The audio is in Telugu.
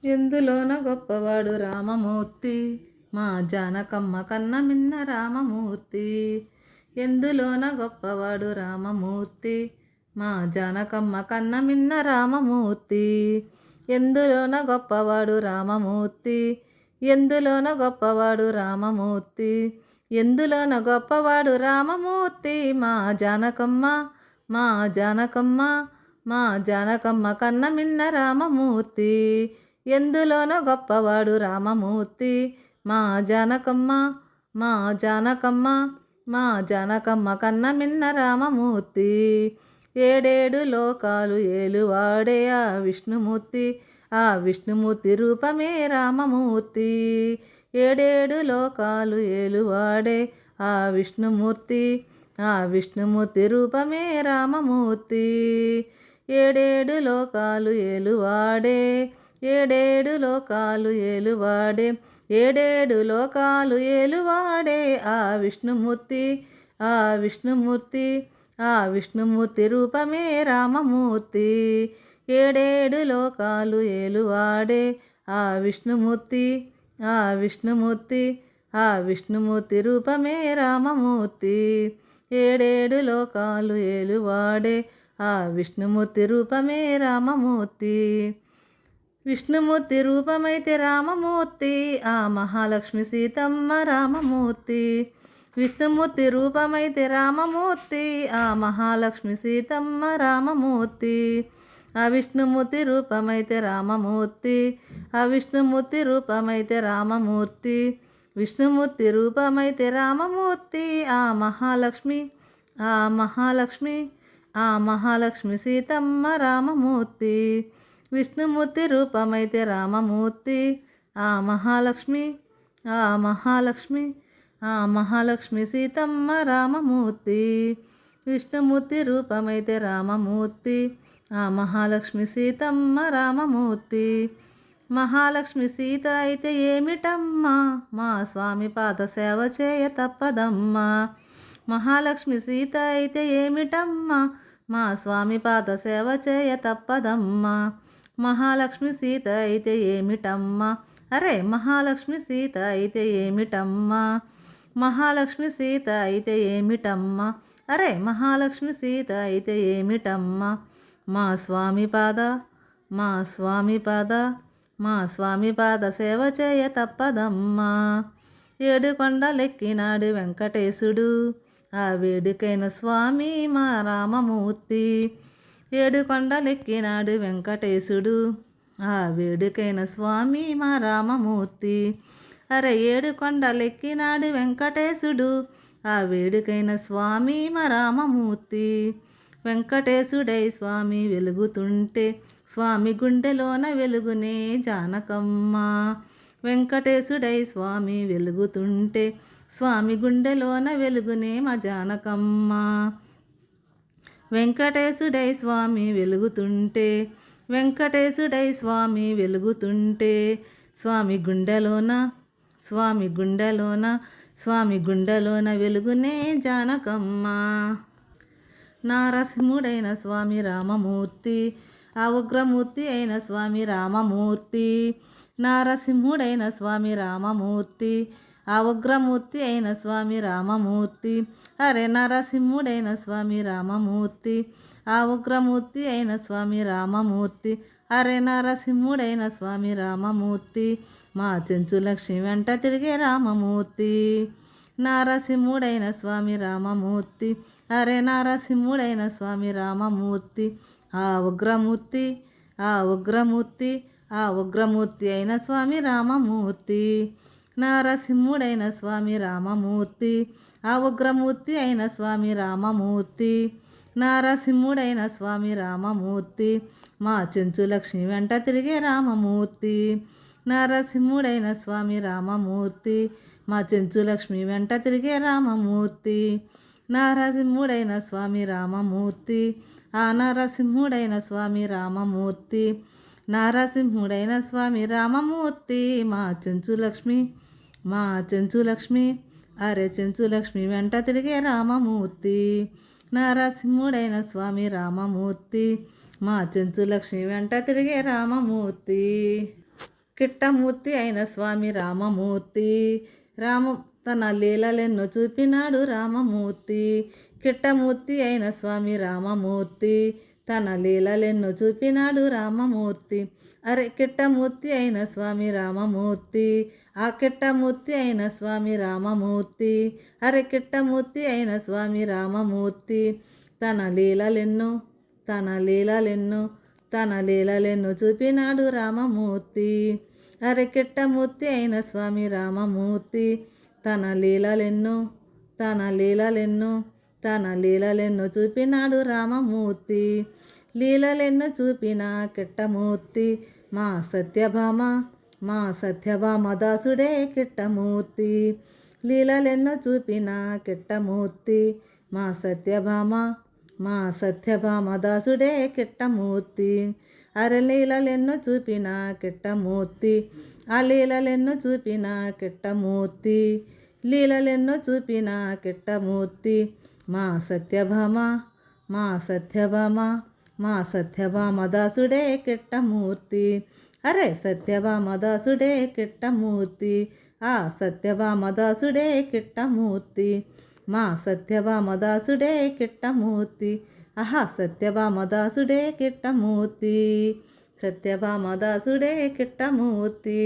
ఎందులోన గొప్పవాడు రామమూర్తి, మా జానకమ్మ కన్న మిన్న రామమూర్తి. ఎందులోన గొప్పవాడు రామమూర్తి, మా జానకమ్మ కన్న మిన్న రామమూర్తి. ఎందులోన గొప్పవాడు రామమూర్తి, ఎందులోన గొప్పవాడు రామమూర్తి. ఎందులోన గొప్పవాడు రామమూర్తి, మా జానకమ్మ, మా జానకమ్మ, మా జానకమ్మ కన్న మిన్న రామమూర్తి. ఎందులోన గొప్పవాడు రామమూర్తి, మా జానకమ్మ, మా జానకమ్మ, మా జానకమ్మ కన్న మిన్న రామమూర్తి. ఏడేడు లోకాలు ఏలువాడే ఆ విష్ణుమూర్తి, ఆ విష్ణుమూర్తి రూపమే రామమూర్తి. ఏడేడు లోకాలు ఏలువాడే ఆ విష్ణుమూర్తి, ఆ విష్ణుమూర్తి రూపమే రామమూర్తి. ఏడేడు లోకాలు ఏలువాడే, ఏడేడు లోకాలు ఏలువాడే, ఏడేడు లోకాలు ఏలువాడే ఆ విష్ణుమూర్తి, ఆ విష్ణుమూర్తి, ఆ విష్ణుమూర్తి రూపమే రామమూర్తి. ఏడేడు లోకాలు ఏలువాడే ఆ విష్ణుమూర్తి, ఆ విష్ణుమూర్తి, ఆ విష్ణుమూర్తి రూపమే రామమూర్తి. ఏడేడు లోకాలు ఏలువాడే ఆ విష్ణుమూర్తి రూపమే రామమూర్తి. విష్ణుమూర్తి రూపమైతే రామమూర్తి, ఆ మహాలక్ష్మి సీతమ్మ రామమూర్తి. విష్ణుమూర్తి రూపమైతే రామమూర్తి, ఆ మహాలక్ష్మి సీతమ్మ రామమూర్తి. ఆ విష్ణుమూర్తి రూపమైతే రామమూర్తి, ఆ విష్ణుమూర్తి రూపమైతే రామమూర్తి. విష్ణుమూర్తి రూపమైతే రామమూర్తి, ఆ మహాలక్ష్మి, ఆ మహాలక్ష్మి, ఆ మహాలక్ష్మి సీతమ్మ రామమూర్తి. విష్ణుమూర్తి రూపమైతే రామమూర్తి, ఆ మహాలక్ష్మి, ఆ మహాలక్ష్మి, ఆ మహాలక్ష్మి సీతమ్మ రామమూర్తి. విష్ణుమూర్తి రూపమైతే రామమూర్తి, ఆ మహాలక్ష్మి సీతమ్మ రామమూర్తి. మహాలక్ష్మి సీత అయితే ఏమిటమ్మా, మా స్వామి పాద సేవ చేయ తప్పదమ్మా. మహాలక్ష్మి సీత అయితే ఏమిటమ్మా, మా స్వామి పాద సేవ చేయ తప్పదమ్మా. మహాలక్ష్మి సీత అయితే ఏమిటమ్మా, అరే మహాలక్ష్మి సీత అయితే ఏమిటమ్మా. మహాలక్ష్మి సీత అయితే ఏమిటమ్మా, అరే మహాలక్ష్మి సీత అయితే ఏమిటమ్మా. మా స్వామి పాద, మా స్వామి పాద, మా స్వామి పాద సేవ చేయ తప్పదమ్మా. ఏడుకొండలెక్కినాడు వెంకటేశుడు, ఆ వేడుకైన స్వామి మా రామమూర్తి. ఏడుకొండలెక్కినాడు వెంకటేశుడు, ఆ వేడుకైన స్వామి మా రామమూర్తి. అరే ఏడుకొండలెక్కినాడు వెంకటేశుడు, ఆ వేడుకైన స్వామి మా రామమూర్తి. వెంకటేశుడై స్వామి వెలుగుతుంటే, స్వామి గుండెలోన వెలుగునే జానకమ్మ. వెంకటేశుడై స్వామి వెలుగుతుంటే, స్వామి గుండెలోన వెలుగునే మా జానకమ్మ. వెంకటేశుడై స్వామి వెలుగుతుంటే, వెంకటేశుడై స్వామి వెలుగుతుంటే, స్వామి గుండెలోన, స్వామి గుండెలోన, స్వామి గుండెలోన వెలుగునే జానకమ్మ. నారసింహుడైన స్వామి రామమూర్తి, ఆ ఉగ్రమూర్తి అయిన స్వామి రామమూర్తి. నారసింహుడైన స్వామి రామమూర్తి, ఆ ఉగ్రమూర్తి అయిన స్వామి రామమూర్తి. అరే నరసింహుడైన స్వామి రామమూర్తి, ఆ ఉగ్రమూర్తి అయిన స్వామి రామమూర్తి. అరే నరసింహుడైన స్వామి రామమూర్తి, మా చెంచు లక్ష్మి వెంట తిరిగే రామమూర్తి. నారసింహుడైన స్వామి రామమూర్తి, అరే నారసింహుడైన స్వామి రామమూర్తి. ఆ ఉగ్రమూర్తి, ఆ ఉగ్రమూర్తి, ఆ ఉగ్రమూర్తి అయిన స్వామి రామమూర్తి. నారసింహుడైన స్వామి రామమూర్తి, ఆ ఉగ్రమూర్తి అయిన స్వామి రామమూర్తి. నారసింహుడైన స్వామి రామమూర్తి, మా చెంచు లక్ష్మి వెంట తిరిగే రామమూర్తి. నారసింహుడైన స్వామి రామమూర్తి, మా చెంచు లక్ష్మి వెంట తిరిగే రామమూర్తి. నారసింహుడైన స్వామి రామమూర్తి, ఆ నరసింహుడైన స్వామి రామమూర్తి. నారసింహుడైన స్వామి రామమూర్తి, మా చెంచు లక్ష్మి, మా చెంచు లక్ష్మి, అరే చెంచు లక్ష్మి వెంట తిరిగే రామమూర్తి. నారసింహుడైన స్వామి రామమూర్తి, మా చెంచు లక్ష్మి వెంట తిరిగే రామమూర్తి. కిట్టమూర్తి అయిన స్వామి రామమూర్తి. తన లీలలెన్నో చూపినాడు రామమూర్తి. కిట్టమూర్తి అయిన స్వామి రామమూర్తి. తన లీలలెన్నో చూపినాడు రామమూర్తి. అరే కిట్టమూర్తి అయిన స్వామి రామమూర్తి. ఆ కిట్టమూర్తి అయిన స్వామి రామమూర్తి. అరే కిట్టమూర్తి అయిన స్వామి రామమూర్తి. తన లీలలెన్నో తన లీలలెన్నో చూపినాడు రామమూర్తి. అరే కిట్టమూర్తి అయిన స్వామి రామమూర్తి. తన లీలలెన్నో చూపినాడు రామమూర్తి. లీలలెన్నో చూపిన కిట్టమూర్తి మా సత్యభామ దాసుడే కిట్టమూర్తి. లీలలెన్నో చూపిన కిట్టమూర్తి మా సత్యభామ దాసుడే కిట్టమూర్తి. అరే లీలలెన్నో చూపిన కిట్టమూర్తి. ఆ లీలలెన్నో చూపిన కిట్టమూర్తి. లీలలెన్నో చూపిన కిట్టమూర్తి మా సత్యభామ దాసుడే కిట్టమూర్తి. అరే సత్యభామ దాసుడే కిట్టమూర్తి. ఆ సత్యభామ దాసుడే కిట్టమూర్తి మా సత్యభామ దాసుడే కిట్టమూర్తి. ఆహా సత్యభామ దాసుడే కిట్టమూర్తి. సత్యభామ దాసుడే కిట్టమూర్తి.